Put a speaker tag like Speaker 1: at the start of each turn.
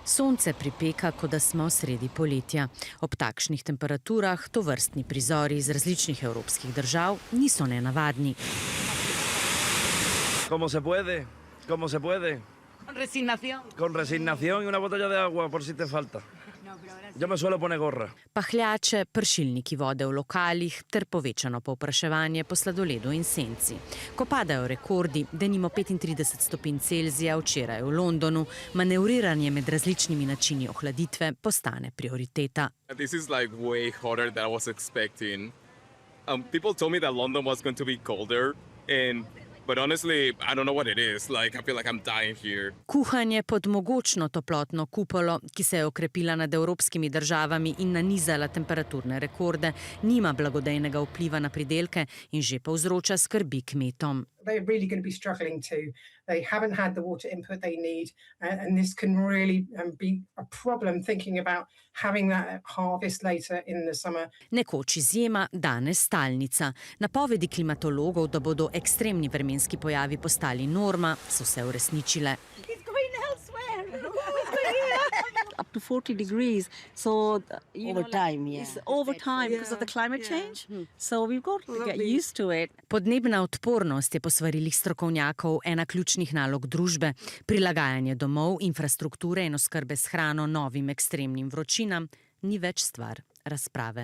Speaker 1: Sonce pripeka, kot da smo sredi poletja. Ob takšnih temperaturah tovrstni prizori iz različnih evropskih držav niso nenavadni.
Speaker 2: Como se puede, como se puede.
Speaker 3: Con resignación.
Speaker 2: Con resignación y una botella de agua por si te falta. Yo me suelo poner gorra.
Speaker 1: Pahljače, pršilniki vode v lokalih ter povečano povpraševanje po sladoledu in senci. Ko padajo rekordi, denimo 35 stopinj Celzija včeraj v Londonu, manevriranje med različnimi načini ohladitve postane prioriteta.
Speaker 4: This is like way hotter than I was expecting. People told me that London was going to be colder, but honestly, I don't know what it is. Like, I feel like I'm dying here.
Speaker 1: Kuhanje pod mogočno toplotno kupolo, ki se je okrepila nad evropskimi državami in nanizala temperaturne rekorde, nima blagodejnega vpliva na pridelke in že povzroča skrbi kmetom.
Speaker 5: They're really going to be struggling too. They haven't had the water input they need, and this can really be a problem thinking about having that harvest later in the summer.
Speaker 1: Nekoč izjema, danes stalnica. Napovedi klimatologov, da bodo ekstremni vremenski pojavi postali norma, so se uresničile.
Speaker 3: It's going elsewhere.
Speaker 6: Up to 40 degrees. So
Speaker 3: Over time, yeah.
Speaker 6: It's over time because of the climate change. So we've got to get used to it.
Speaker 1: Podnebna odpornost je po svarilih strokovnjakov ena ključnih nalog družbe. Prilagajanje domov, infrastrukture in oskrbe s hrano novim ekstremnim vročinam ni več stvar razprave.